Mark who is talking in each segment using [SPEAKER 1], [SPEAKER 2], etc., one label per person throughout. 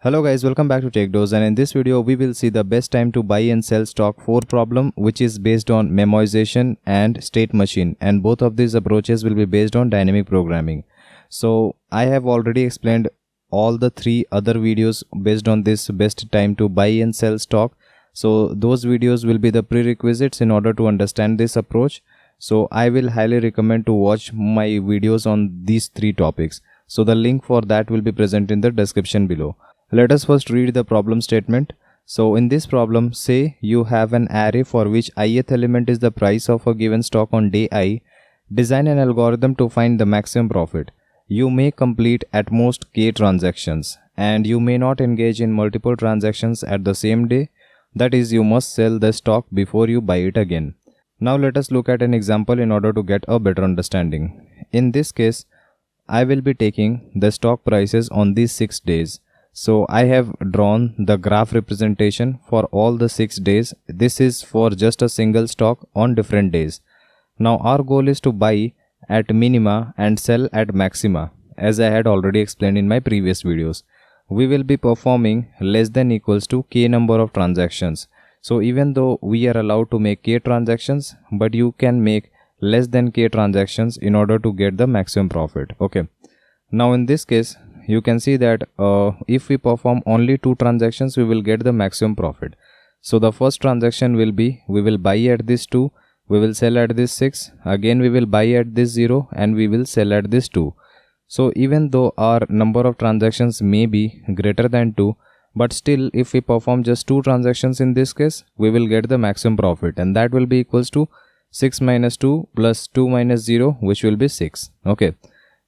[SPEAKER 1] Hello guys, welcome back to TechDose, and in this video we will see the best time to buy and sell stock 4 problem, which is based on memoization and state machine, and both of these approaches will be based on dynamic programming. So I have already explained all the 3 other videos based on this best time to buy and sell stock. So those videos will be the prerequisites in order to understand this approach. So I will highly recommend to watch my videos on these 3 topics. So the link for that will be present in the description below. Let us first read the problem statement. So in this problem, say you have an array for which ith element is the price of a given stock on day I. Design an algorithm to find the maximum profit. You may complete at most k transactions, and you may not engage in multiple transactions at the same day. That is, you must sell the stock before you buy it again. Now let us look at an example in order to get a better understanding. In this case, I will be taking the stock prices on these 6 days. So I have drawn the graph representation for all the 6 days. This is for just a single stock on different days. Now our goal is to buy at minima and sell at maxima, as I had already explained in my previous videos. We will be performing less than equals to k number of transactions. So even though we are allowed to make k transactions, but you can make less than k transactions in order to get the maximum profit. Okay. Now in this case, you can see that if we perform only 2 transactions, we will get the maximum profit. So the first transaction will be, we will buy at this 2, we will sell at this 6, again we will buy at this 0, and we will sell at this 2. So even though our number of transactions may be greater than 2, but still if we perform just 2 transactions in this case, we will get the maximum profit, and that will be equals to 6 minus 2 plus 2 minus 0, which will be 6. Okay.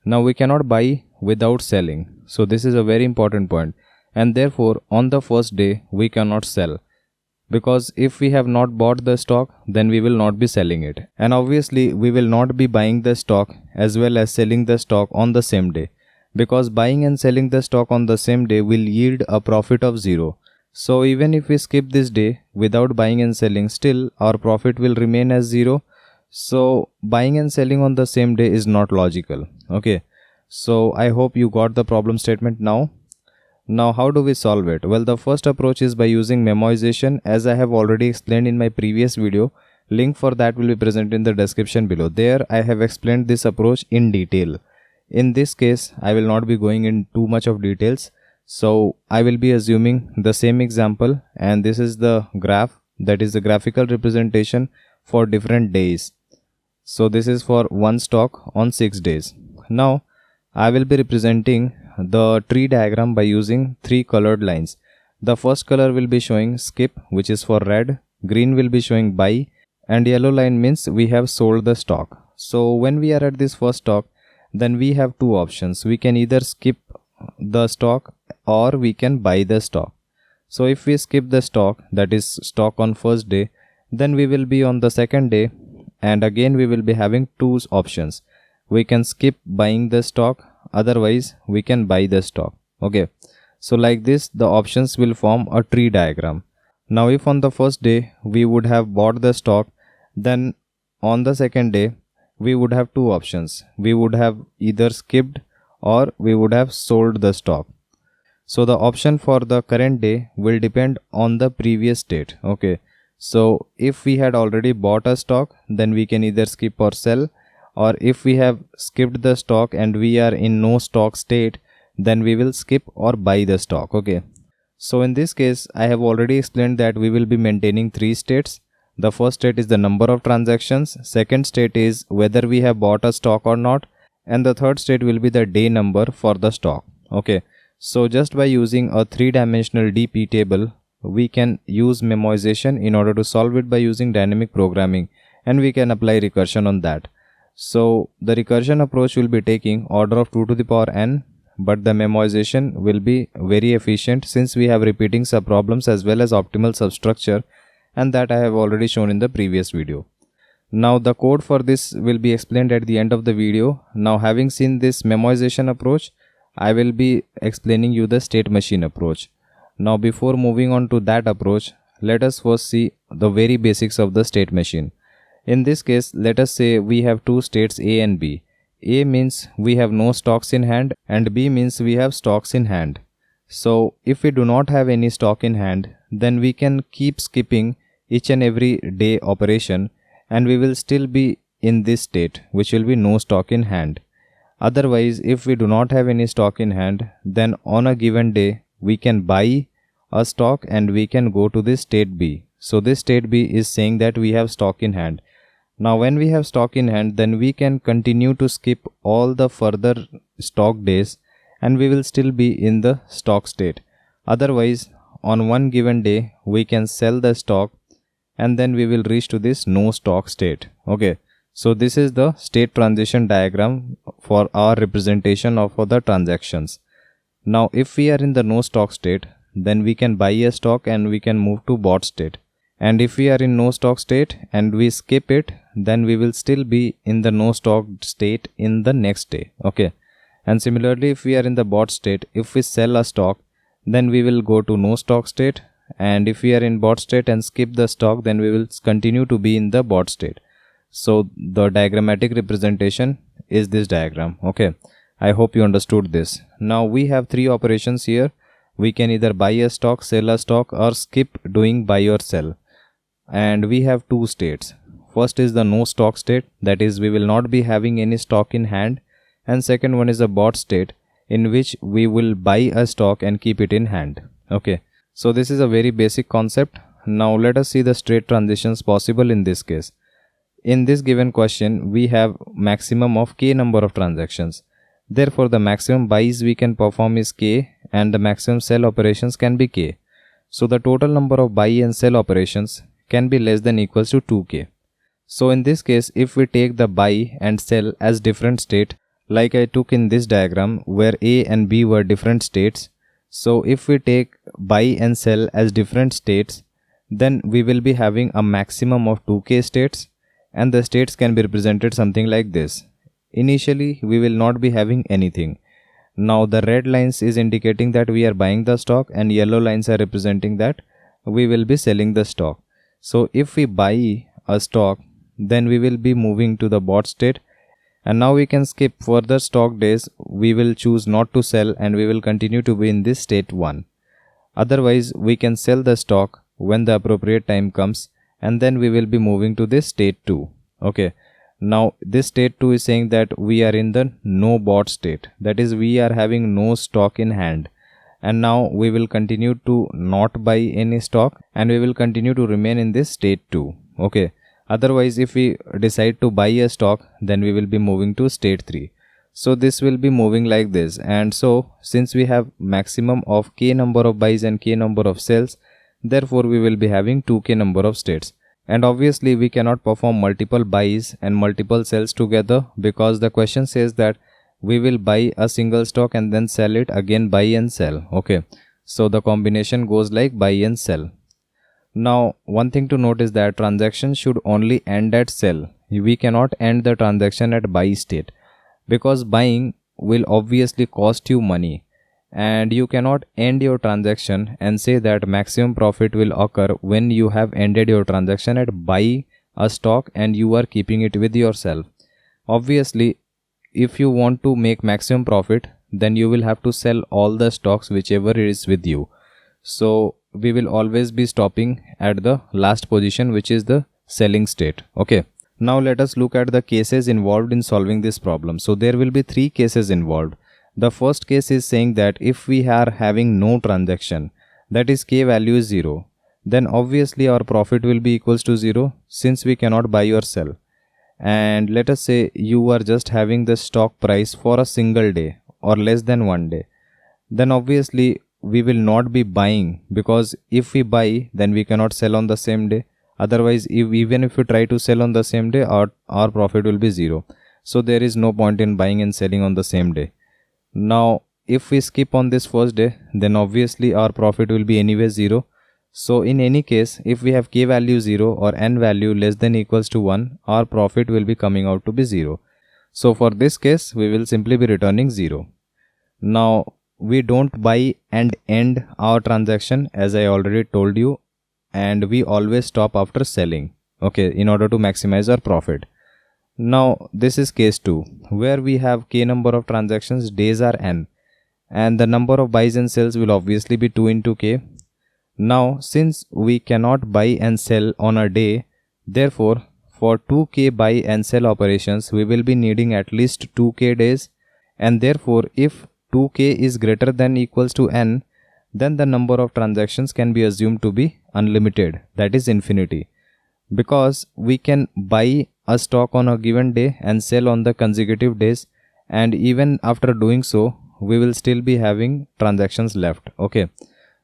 [SPEAKER 1] Now we cannot buy without selling. So this is a very important point, and therefore on the first day we cannot sell, because if we have not bought the stock, then we will not be selling it, and obviously we will not be buying the stock as well as selling the stock on the same day, because buying and selling the stock on the same day will yield a profit of 0. So even if we skip this day without buying and selling, still our profit will remain as 0. So buying and selling on the same day is not logical. Okay. So I hope you got the problem statement now. Now how do we solve it? Well, the first approach is by using memoization, as I have already explained in my previous video. Link for that will be present in the description below. There I have explained this approach in detail. In this case, I will not be going in too much of details. So I will be assuming the same example, and this is the graph, that is the graphical representation for different days. So this is for one stock on 6 days. Now I will be representing the tree diagram by using 3 colored lines. The first color will be showing skip, which is for red, green will be showing buy, and yellow line means we have sold the stock. So when we are at this first stock, then we have 2 options. We can either skip the stock or we can buy the stock. So if we skip the stock, that is stock on first day, then we will be on the second day, and again we will be having 2 options. We can skip buying the stock, otherwise we can buy the stock. Okay. So like this, the options will form a tree diagram. Now if on the first day we would have bought the stock, then on the second day we would have 2 options. We would have either skipped or we would have sold the stock. So the option for the current day will depend on the previous date. Okay. So if we had already bought a stock, then we can either skip or sell. Or if we have skipped the stock and we are in no stock state, then we will skip or buy the stock. Okay. So in this case, I have already explained that we will be maintaining 3 states. The first state is the number of transactions. Second state is whether we have bought a stock or not. And the third state will be the day number for the stock. Okay. So just by using a 3-dimensional DP table, we can use memoization in order to solve it by using dynamic programming, and we can apply recursion on that. So the recursion approach will be taking order of 2 to the power n, but the memoization will be very efficient since we have repeating subproblems as well as optimal substructure, and that I have already shown in the previous video. Now the code for this will be explained at the end of the video. Now having seen this memoization approach, I will be explaining you the state machine approach. Now before moving on to that approach, let us first see the very basics of the state machine. In this case, let us say we have 2 states A and B. A means we have no stocks in hand, and B means we have stocks in hand. So if we do not have any stock in hand, then we can keep skipping each and every day operation, and we will still be in this state, which will be no stock in hand. Otherwise, if we do not have any stock in hand, then on a given day we can buy a stock and we can go to this state B. So this state B is saying that we have stock in hand. Now when we have stock in hand, then we can continue to skip all the further stock days and we will still be in the stock state. Otherwise, on one given day we can sell the stock and then we will reach to this no stock state. Okay, so this is the state transition diagram for our representation of the transactions. Now if we are in the no stock state, then we can buy a stock and we can move to bought state. And if we are in no stock state and we skip it, then we will still be in the no stock state in the next day. Okay, and similarly, if we are in the bought state, if we sell a stock, then we will go to no stock state, and if we are in bought state and skip the stock, then we will continue to be in the bought state. So the diagrammatic representation is this diagram. Okay, I hope you understood this. Now we have three operations here. We can either buy a stock, sell a stock, or skip doing buy or sell. And we have two states. First is the no stock state, that is we will not be having any stock in hand, and second one is a bought state in which we will buy a stock and keep it in hand. Okay, so this is a very basic concept. Now let us see the state transitions possible in this case. In this given question, we have maximum of k number of transactions. Therefore, the maximum buys we can perform is k and the maximum sell operations can be k. So the total number of buy and sell operations can be less than equals to 2k. So in this case, if we take the buy and sell as different state, like I took in this diagram where A and B were different states. So if we take buy and sell as different states, then we will be having a maximum of 2k states, and the states can be represented something like this. Initially, we will not be having anything. Now the red lines is indicating that we are buying the stock and yellow lines are representing that we will be selling the stock. So if we buy a stock, then we will be moving to the bought state, and now we can skip further stock days. We will choose not to sell and we will continue to be in this state 1. Otherwise, we can sell the stock when the appropriate time comes, and then we will be moving to this state 2. Okay, now this state 2 is saying that we are in the no bought state, that is we are having no stock in hand, and now we will continue to not buy any stock and we will continue to remain in this state 2. Okay, otherwise if we decide to buy a stock, then we will be moving to state 3. So this will be moving like this, and so since we have maximum of k number of buys and k number of sells, therefore we will be having 2k number of states. And obviously we cannot perform multiple buys and multiple sells together, because the question says that we will buy a single stock and then sell it again, buy and sell. Okay, so the combination goes like buy and sell. Now one thing to note is that transaction should only end at sell. We cannot end the transaction at buy state, because buying will obviously cost you money, and you cannot end your transaction and say that maximum profit will occur when you have ended your transaction at buy a stock and you are keeping it with yourself. Obviously, if you want to make maximum profit, then you will have to sell all the stocks whichever is with you. So we will always be stopping at the last position, which is the selling state. Okay, now let us look at the cases involved in solving this problem. So there will be 3 cases involved. The first case is saying that if we are having no transaction, that is k value is 0, then obviously our profit will be equals to 0, since we cannot buy or sell. And let us say you are just having the stock price for a single day or less than 1 day, then obviously we will not be buying, because if we buy, then we cannot sell on the same day. Otherwise, even if we try to sell on the same day, our profit will be 0. So there is no point in buying and selling on the same day. Now if we skip on this first day, then obviously our profit will be anyway 0. So in any case, if we have k value 0 or n value less than equals to 1, our profit will be coming out to be 0. So for this case, we will simply be returning 0. Now we don't buy and end our transaction, as I already told you, and we always stop after selling, okay, in order to maximize our profit. Now this is case 2, where we have k number of transactions, days are n, and the number of buys and sells will obviously be 2 into k. Now since we cannot buy and sell on a day, therefore for 2k buy and sell operations we will be needing at least 2k days, and therefore if 2k is greater than equals to n, then the number of transactions can be assumed to be unlimited, that is infinity, because we can buy a stock on a given day and sell on the consecutive days, and even after doing so we will still be having transactions left. Okay,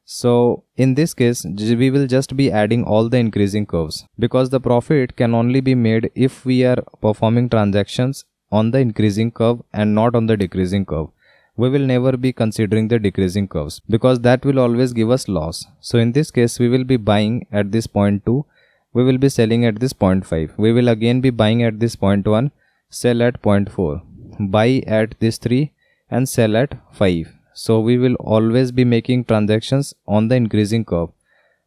[SPEAKER 1] so in this case we will just be adding all the increasing curves, because the profit can only be made if we are performing transactions on the increasing curve and not on the decreasing curve. We will never be considering the decreasing curves because that will always give us loss. So in this case we will be buying at this point 2, we will be selling at this point 5, we will again be buying at this point 1, sell at point 4, buy at this 3 and sell at 5. So we will always be making transactions on the increasing curve.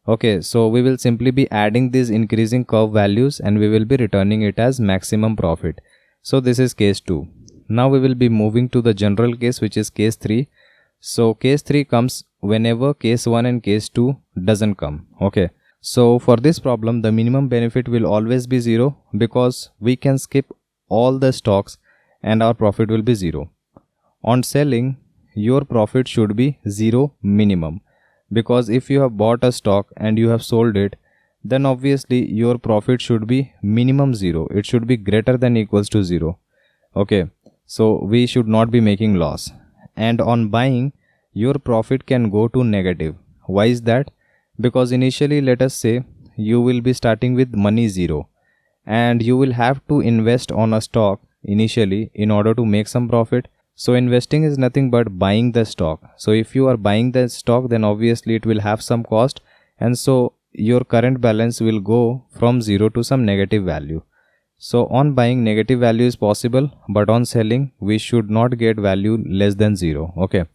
[SPEAKER 1] Okay, so we will simply be adding these increasing curve values and we will be returning it as maximum profit. So this is case 2. Now we will be moving to the general case, which is case 3. So case 3 comes whenever case 1 and case 2 doesn't come. Okay, so for this problem the minimum benefit will always be 0 because we can skip all the stocks and our profit will be 0. On selling, your profit should be 0 minimum, because if you have bought a stock and you have sold it, then obviously your profit should be minimum 0. It should be greater than equals to 0. Okay, so we should not be making loss. And on buying, your profit can go to negative. Why is that? Because initially let us say you will be starting with money 0 and you will have to invest on a stock initially in order to make some profit. So investing is nothing but buying the stock. So if you are buying the stock, then obviously it will have some cost, and so your current balance will go from 0 to some negative value. So on buying, negative value is possible, but on selling we should not get value less than 0. Okay,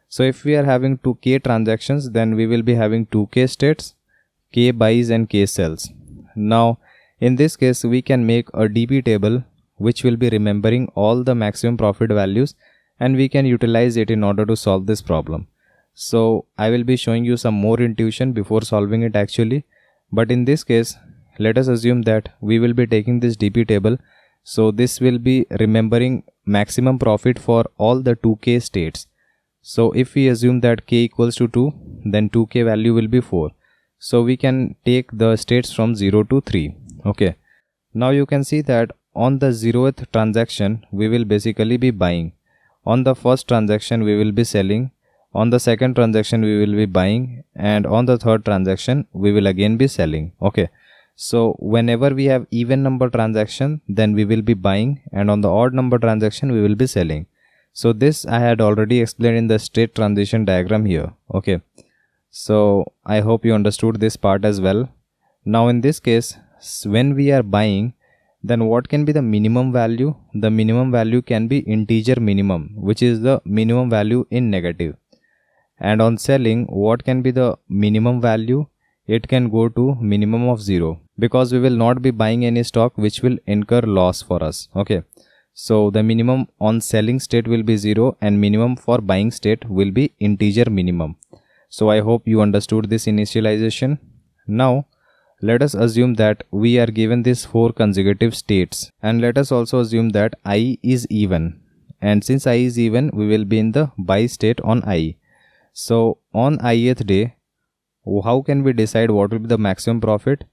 [SPEAKER 1] so if we are having 2k transactions, then we will be having 2k states, k buys and k sells. Now in this case we can make a DP table which will be remembering all the maximum profit values, and we can utilize it in order to solve this problem. So I will be showing you some more intuition before solving it actually, but in this case let us assume that we will be taking this DP table. So this will be remembering maximum profit for all the 2k states. So if we assume that k equals to 2, then 2k value will be 4. So we can take the states from 0 to 3. Okay, now you can see that on the 0th transaction we will basically be buying, on the first transaction we will be selling, on the second transaction we will be buying, and on the third transaction we will again be selling. Okay, so whenever we have even number transaction, then we will be buying, and on the odd number transaction we will be selling. So this I had already explained in the state transition diagram here. Okay, so I hope you understood this part as well. Now in this case, when we are buying, then what can be the minimum value? The minimum value can be integer minimum, which is the minimum value in negative. And on selling, what can be the minimum value? It can go to minimum of 0, because we will not be buying any stock which will incur loss for us. Okay, so the minimum on selling state will be 0 and minimum for buying state will be integer minimum. So I hope you understood this initialization. Now let us assume that we are given these 4 consecutive states, and let us also assume that I is even, and since I is even we will be in the buy state on I. So on ith day, how can we decide what will be the maximum profit?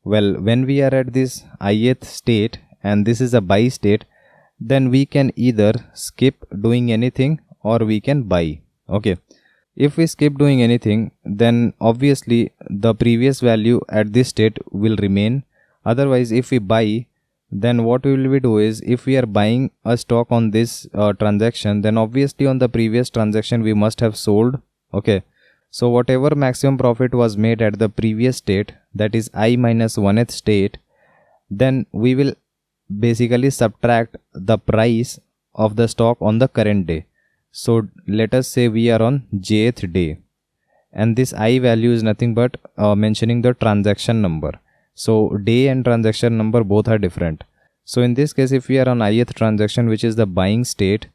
[SPEAKER 1] Well, when we are at this ith state and this is a buy state, then we can either skip doing anything or we can buy. Okay, if we skip doing anything, then obviously the previous value at this state will remain. Otherwise, if we buy, then what we will do is, if we are buying a stock on this transaction, then obviously on the previous transaction we must have sold. Okay, so whatever maximum profit was made at the previous state, that is I minus 1th state, then we will basically subtract the price of the stock on the current day. So let us say we are on jth day, and this I value is nothing but mentioning the transaction number. So day and transaction number both are different. So in this case, if we are on ith transaction, which is the buying state,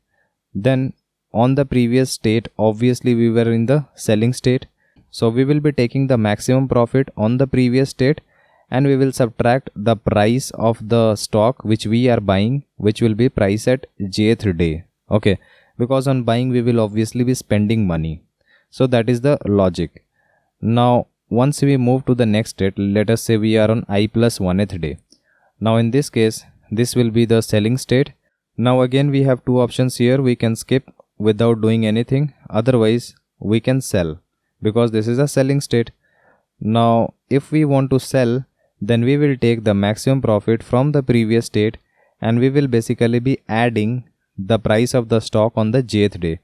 [SPEAKER 1] then on the previous state, obviously we were in the selling state. So we will be taking the maximum profit on the previous state, and we will subtract the price of the stock which we are buying, which will be price at jth day. Okay, because on buying we will obviously be spending money. So that is the logic. Now once we move to the next state, let us say we are on I plus 1th day. Now in this case, this will be the selling state. Now again we have two options here. We can skip without doing anything, otherwise we can sell, because this is a selling state. Now if we want to sell, then we will take the maximum profit from the previous state, and we will basically be adding the price of the stock on the jth day,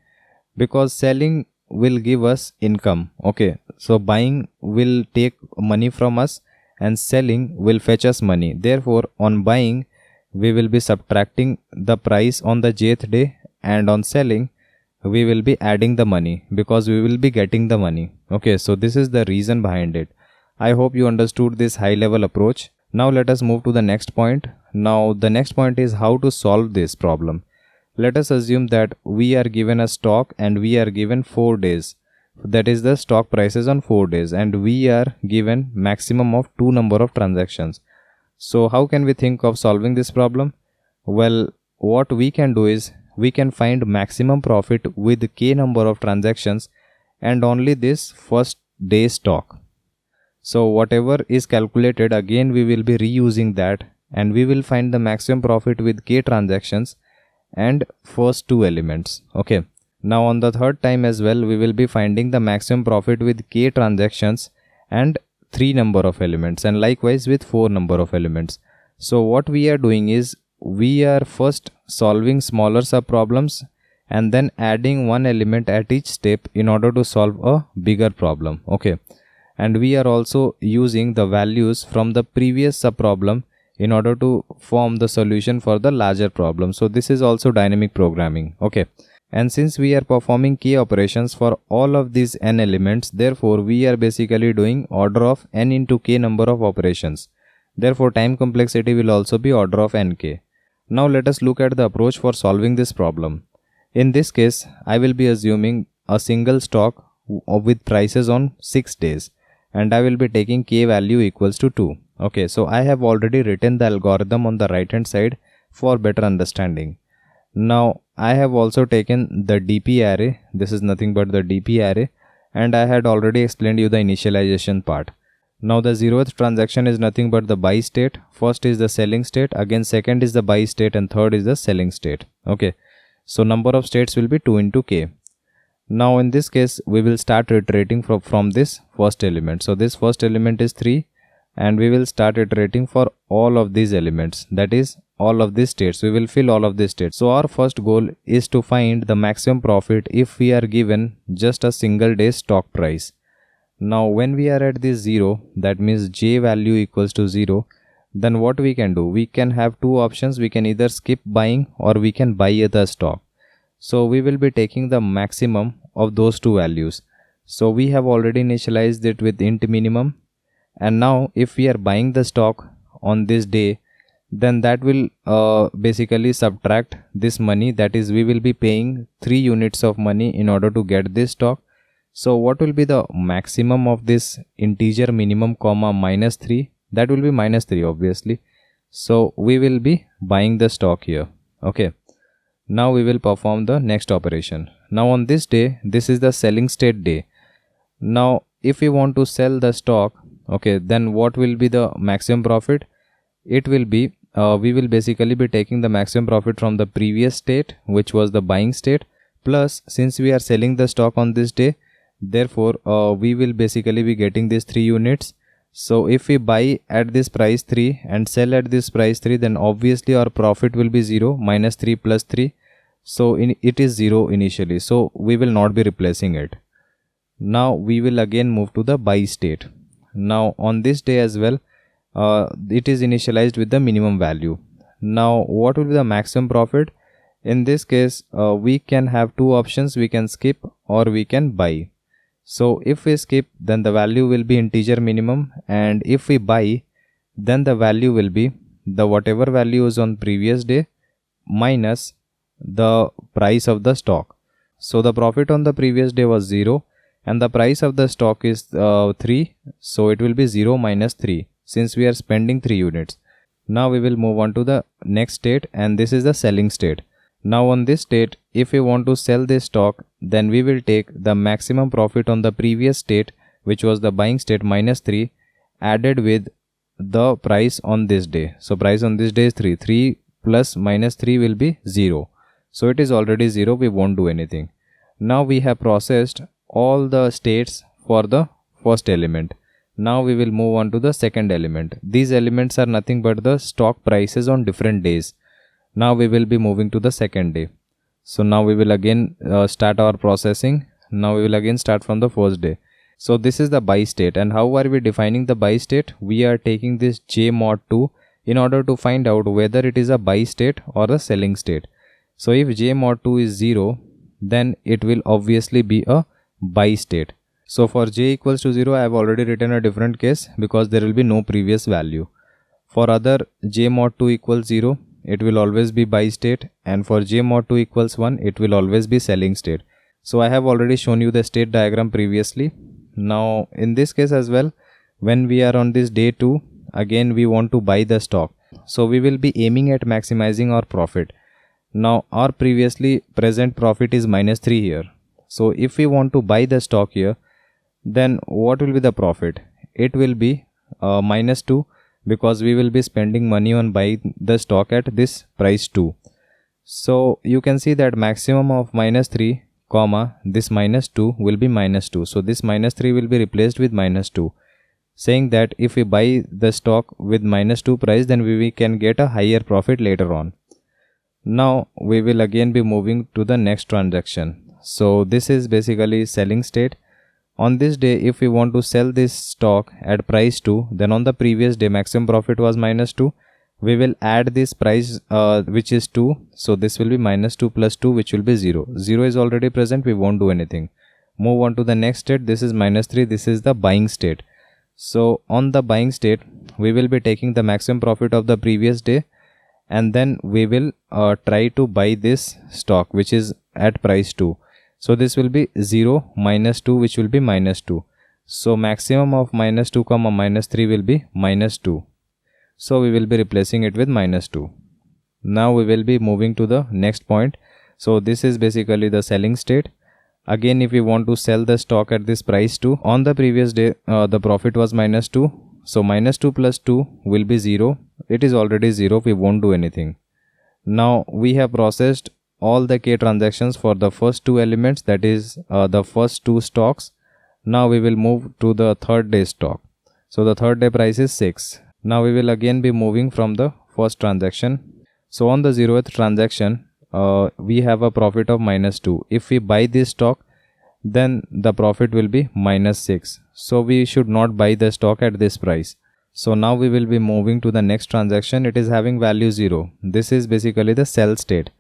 [SPEAKER 1] because selling will give us income. Okay, so buying will take money from us and selling will fetch us money. Therefore on buying we will be subtracting the price on the jth day, and on selling we will be adding the money, because we will be getting the money. Okay, so this is the reason behind it. I hope you understood this high level approach. Now let us move to the next point. Now the next point is how to solve this problem. Let us assume that we are given a stock and we are given 4 days. That is the stock prices on 4 days, and we are given maximum of 2 number of transactions. So how can we think of solving this problem? Well, what we can do is we can find maximum profit with k number of transactions and only this first day stock. So whatever is calculated, again we will be reusing that, and we will find the maximum profit with k transactions and first 2 elements. Okay, now on the third time as well we will be finding the maximum profit with k transactions and 3 number of elements, and likewise with 4 number of elements. So what we are doing is we are first solving smaller sub problems and then adding one element at each step in order to solve a bigger problem. Okay, and we are also using the values from the previous sub problem in order to form the solution for the larger problem. So this is also dynamic programming. Okay, and since we are performing key operations for all of these n elements, therefore we are basically doing order of n into k number of operations. Therefore time complexity will also be order of nk. Now let us look at the approach for solving this problem. In this case, I will be assuming a single stock with prices on 6 days, and I will be taking k value equals to 2. Okay, so I have already written the algorithm on the right hand side for better understanding. Now I have also taken the DP array. This is nothing but the DP array, and I had already explained you the initialization part. Now the 0th transaction is nothing but the buy state. First is the selling state, again second is the buy state, and third is the selling state. Okay, so number of states will be 2 into k. Now in this case we will start iterating from this first element. So this first element is 3, and we will start iterating for all of these elements, that is all of these states. We will fill all of these states. So our first goal is to find the maximum profit if we are given just a single day stock price. Now when we are at this 0, that means j value equals to 0, then what we can do, we can have two options. We can either skip buying or we can buy the stock. So we will be taking the maximum of those two values. So we have already initialized it with int minimum, and now if we are buying the stock on this day, then that will basically subtract this money, that is we will be paying 3 units of money in order to get this stock. So what will be the maximum of this integer minimum comma minus 3? That will be minus 3 obviously. So we will be buying the stock here. Okay, now we will perform the next operation. Now on this day, this is the selling state day. Now if we want to sell the stock, okay, then what will be the maximum profit? It will be we will basically be taking the maximum profit from the previous state, which was the buying state, plus since we are selling the stock on this day, therefore we will basically be getting these 3 units. So if we buy at this price 3 and sell at this price 3, then obviously our profit will be 0 minus 3 plus 3. So it is 0 initially, so we will not be replacing it. Now we will again move to the buy state. Now on this day as well, it is initialized with the minimum value. Now what will be the maximum profit? In this case we can have two options. We can skip or we can buy. So if we skip, then the value will be integer minimum, and if we buy, then the value will be the whatever value is on previous day minus the price of the stock. So the profit on the previous day was 0 and the price of the stock is 3. So it will be 0 minus 3 since we are spending 3 units. Now we will move on to the next state, and this is the selling state. Now on this state, if we want to sell this stock, then we will take the maximum profit on the previous state, which was the buying state, minus 3, added with the price on this day. So price on this day is 3. 3 plus minus 3 will be 0. So it is already 0, we won't do anything. Now we have processed all the states for the first element. Now we will move on to the second element. These elements are nothing but the stock prices on different days. Now we will be moving to the second day. So now we will again start our processing. Now we will again start from the first day. So this is the buy state, and how are we defining the buy state? We are taking this J mod 2 in order to find out whether it is a buy state or a selling state. So if J mod 2 is 0, then it will obviously be a buy state. So for j equals to 0, I have already written a different case because there will be no previous value. For other j mod 2 equals 0, it will always be buy state, and for j mod 2 equals 1, it will always be selling state. So I have already shown you the state diagram previously. Now in this case as well, when we are on this day 2, again we want to buy the stock. So we will be aiming at maximizing our profit. Now our previously present profit is minus 3 here. So if we want to buy the stock here, then what will be the profit? It will be minus 2 because we will be spending money on buying the stock at this price 2. So you can see that maximum of minus 3 comma this minus 2 will be minus 2. So this minus 3 will be replaced with minus 2, saying that if we buy the stock with minus 2 price, then we can get a higher profit later on. Now we will again be moving to the next transaction. So this is basically selling state. On this day, if we want to sell this stock at price 2, then on the previous day maximum profit was minus 2. We will add this price which is 2. So this will be minus 2 plus 2, which will be 0. 0 is already present, we won't do anything. Move on to the next state. This is minus 3. This is the buying state. So on the buying state, we will be taking the maximum profit of the previous day, and then we will try to buy this stock which is at price 2. So this will be 0 minus 2, which will be minus 2. So maximum of minus 2 comma minus 3 will be minus 2. So we will be replacing it with minus 2. Now we will be moving to the next point. So this is basically the selling state. Again, if we want to sell the stock at this price 2, on the previous day the profit was minus 2. So minus 2 plus 2 will be 0. It is already 0. We won't do anything. Now we have processed all the K transactions for the first 2 elements, that is the first 2 stocks. Now we will move to the third day stock. So the third day price is 6. Now we will again be moving from the first transaction. So on the 0th transaction, we have a profit of minus 2. If we buy this stock, then the profit will be minus 6. So we should not buy the stock at this price. So now we will be moving to the next transaction. It is having value 0. This is basically the sell state.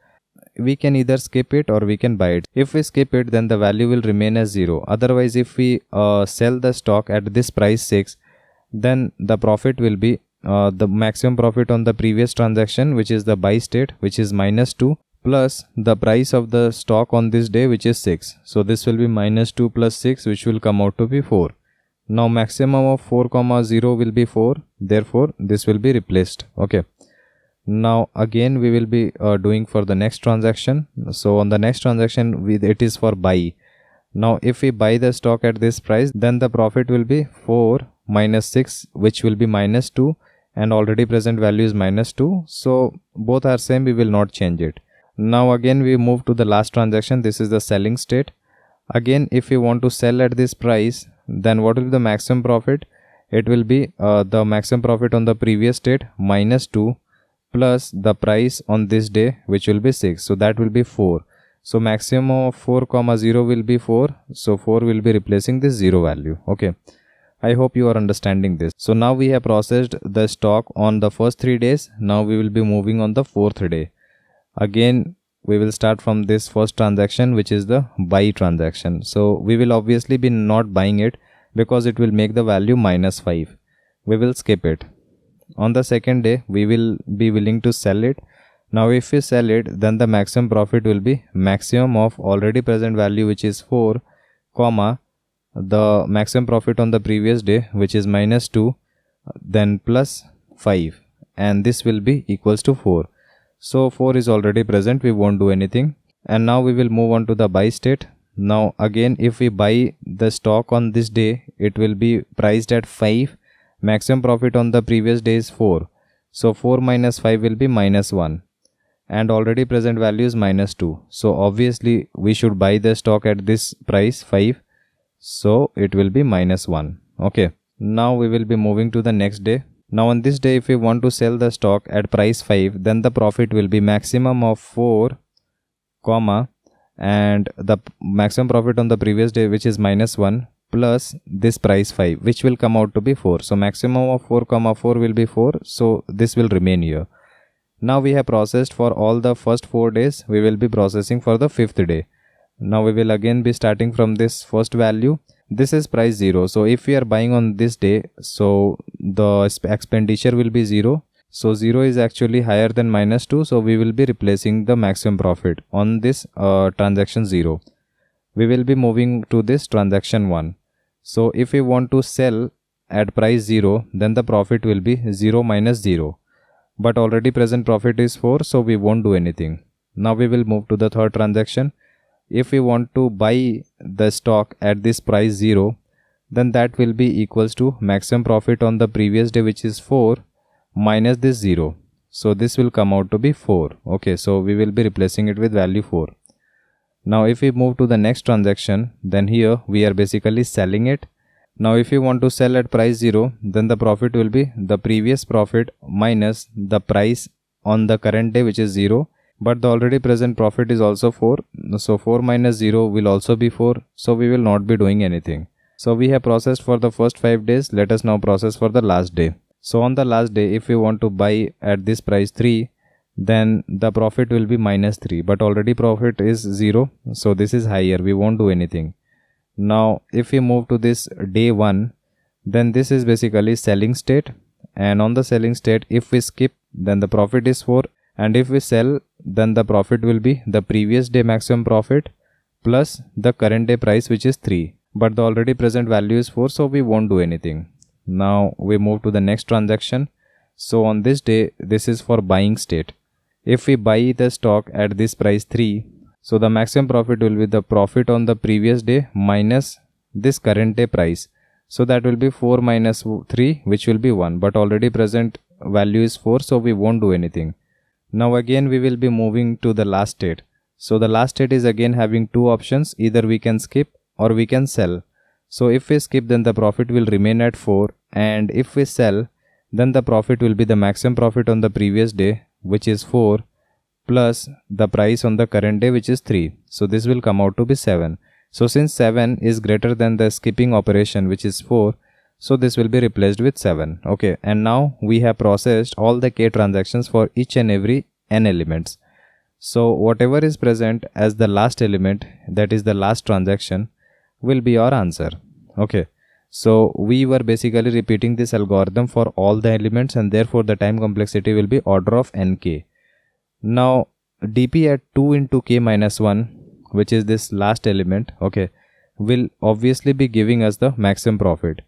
[SPEAKER 1] We can either skip it or we can buy it. If we skip it, then the value will remain as 0. Otherwise, if we sell the stock at this price 6, then the profit will be the maximum profit on the previous transaction, which is the buy state, which is minus 2, plus the price of the stock on this day, which is 6. So this will be minus 2 plus 6, which will come out to be 4. Now maximum of 4 comma 0 will be 4. Therefore this will be replaced. Okay. Now again we will be doing for the next transaction. So on the next transaction, it is for buy. Now if we buy the stock at this price, then the profit will be 4 minus 6, which will be minus 2, and already present value is minus 2. So both are same, we will not change it. Now again we move to the last transaction. This is the selling state. Again, if we want to sell at this price, then what will be the maximum profit? It will be the maximum profit on the previous state minus 2 plus the price on this day, which will be 6. So that will be 4. So maximum of 4 comma 0 will be 4. So 4 will be replacing this 0 value. Okay. I hope you are understanding this. So now we have processed the stock on the first 3 days. Now we will be moving on the 4th day. Again, we will start from this first transaction, which is the buy transaction. So we will obviously be not buying it because it will make the value minus 5. We will skip it. On the second day, we will be willing to sell it. Now if we sell it, then the maximum profit will be maximum of already present value, which is 4, comma the maximum profit on the previous day, which is -2, then plus 5, and this will be equals to 4. So 4 is already present, we won't do anything. And now we will move on to the buy state. Now again, if we buy the stock on this day, it will be priced at 5. Maximum profit on the previous day is 4. So 4 minus 5 will be -1. And already present value is -2. So obviously we should buy the stock at this price 5. So it will be -1. Okay. Now we will be moving to the next day. Now on this day, if we want to sell the stock at price 5, then the profit will be maximum of 4, comma, and the maximum profit on the previous day, which is -1, plus this price 5, which will come out to be 4. So maximum of 4 comma 4 will be 4. So this will remain here. Now we have processed for all the first 4 days. We will be processing for the 5th day. Now we will again be starting from this first value. This is price 0. So if we are buying on this day, so the expenditure will be 0. So 0 is actually higher than -2. So we will be replacing the maximum profit on this transaction 0. We will be moving to this transaction 1. So if we want to sell at price 0, then the profit will be 0 minus 0. But already present profit is 4, so we won't do anything. Now we will move to the third transaction. If we want to buy the stock at this price 0, then that will be equals to maximum profit on the previous day, which is 4, minus this 0. So this will come out to be 4. Okay, so we will be replacing it with value 4. Now if we move to the next transaction, then here we are basically selling it. Now if you want to sell at price 0, then the profit will be the previous profit minus the price on the current day, which is 0. But the already present profit is also 4. So 4 minus 0 will also be 4. So we will not be doing anything. So we have processed for the first 5 days. Let us now process for the last day. So on the last day, if we want to buy at this price 3, then the profit will be -3. But already profit is 0. So this is higher. We won't do anything. Now if we move to this day 1, then this is basically selling state. And on the selling state, if we skip, then the profit is 4. And if we sell, then the profit will be the previous day maximum profit plus the current day price, which is 3. But the already present value is 4, so we won't do anything. Now we move to the next transaction. So on this day, this is for buying state. If we buy the stock at this price 3, so the maximum profit will be the profit on the previous day minus this current day price. So that will be 4 minus 3, which will be 1. But already present value is 4, so we won't do anything. Now again we will be moving to the last state. So the last state is again having two options. Either we can skip or we can sell. So if we skip, then the profit will remain at 4. And if we sell, then the profit will be the maximum profit on the previous day, which is 4, plus the price on the current day, which is 3. So this will come out to be 7. So since 7 is greater than the skipping operation, which is 4, so this will be replaced with 7. Okay, and now we have processed all the k transactions for each and every n elements. So whatever is present as the last element, that is the last transaction, will be our answer. Okay, so we were basically repeating this algorithm for all the elements, and therefore the time complexity will be order of nk. Now dp at 2 into k minus 1, which is this last element, okay, will obviously be giving us the maximum profit.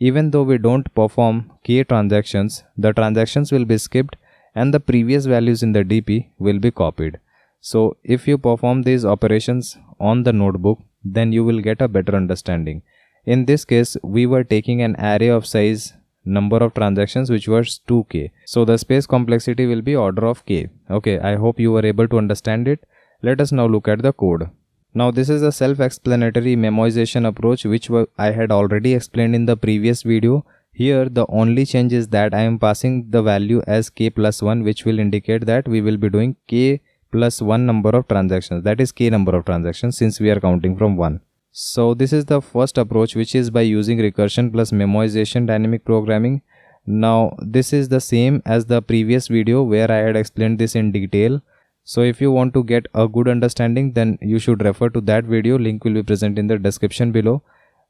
[SPEAKER 1] Even though we don't perform k transactions, the transactions will be skipped and the previous values in the dp will be copied. So if you perform these operations on the notebook, then you will get a better understanding. In this case, we were taking an array of size number of transactions, which was 2k. So the space complexity will be order of k. Okay, I hope you were able to understand it. Let us now look at the code. Now this is a self-explanatory memoization approach, which I had already explained in the previous video. Here the only change is that I am passing the value as k plus 1, which will indicate that we will be doing k plus 1 number of transactions, that is k number of transactions, since we are counting from 1. So this is the first approach, which is by using recursion plus memoization dynamic programming. Now this is the same as the previous video where I had explained this in detail. So if you want to get a good understanding, then you should refer to that video. Link will be present in the description below.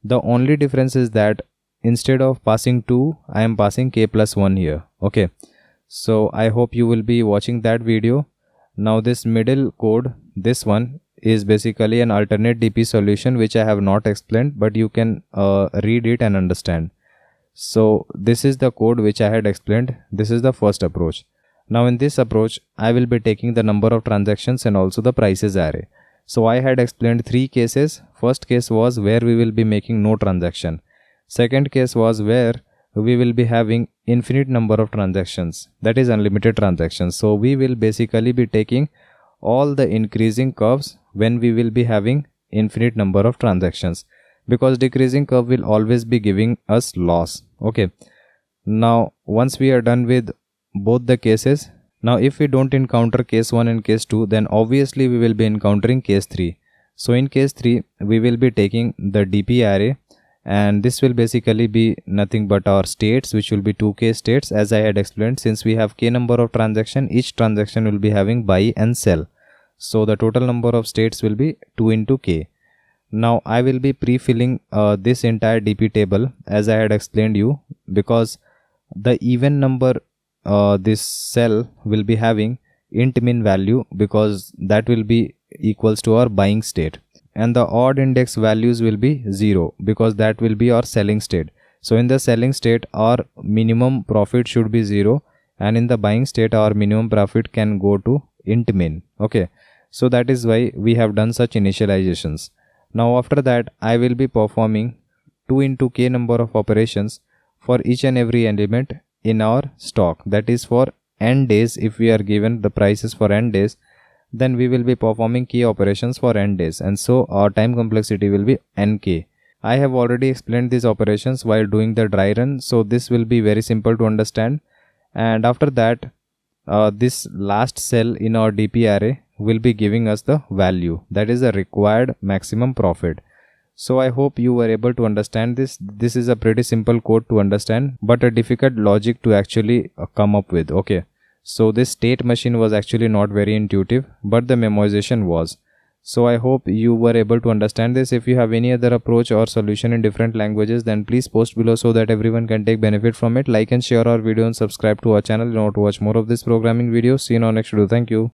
[SPEAKER 1] The only difference is that instead of passing 2, I am passing k plus 1 here. Okay, so I hope you will be watching that video. Now this middle code, this one is basically an alternate DP solution which I have not explained, but you can read it and understand. So this is the code which I had explained. This is the first approach. Now in this approach, I will be taking the number of transactions and also the prices array. So I had explained 3 cases. First case was where we will be making no transaction. Second case was where we will be having infinite number of transactions, that is unlimited transactions. So we will basically be taking all the increasing curves when we will be having infinite number of transactions, because decreasing curve will always be giving us loss. Okay, now once we are done with both the cases, now if we don't encounter case 1 and case 2, then obviously we will be encountering case 3. So in case 3 we will be taking the DP array, and this will basically be nothing but our states, which will be 2k states. As I had explained, since we have k number of transaction, each transaction will be having buy and sell, so the total number of states will be 2 into k. Now I will be pre-filling this entire DP table as I had explained you, because the even number this cell will be having int min value, because that will be equals to our buying state, and the odd index values will be 0, because that will be our selling state. So in the selling state our minimum profit should be 0, and in the buying state our minimum profit can go to int min. Okay, so that is why we have done such initializations. Now after that I will be performing 2 into k number of operations for each and every element in our stock, that is for n days. If we are given the prices for n days, then we will be performing k operations for n days, and so our time complexity will be nk. I have already explained these operations while doing the dry run, so this will be very simple to understand. And after that this last cell in our DP array will be giving us the value, that is the required maximum profit. So I hope you were able to understand this. This is a pretty simple code to understand, but a difficult logic to actually come up with. Okay, so this state machine was actually not very intuitive, but the memoization was. So I hope you were able to understand this. If you have any other approach or solution in different languages, then please post below so that everyone can take benefit from it. Like and share our video and subscribe to our channel in order to watch more of this programming videos. See you in our next video. Thank you.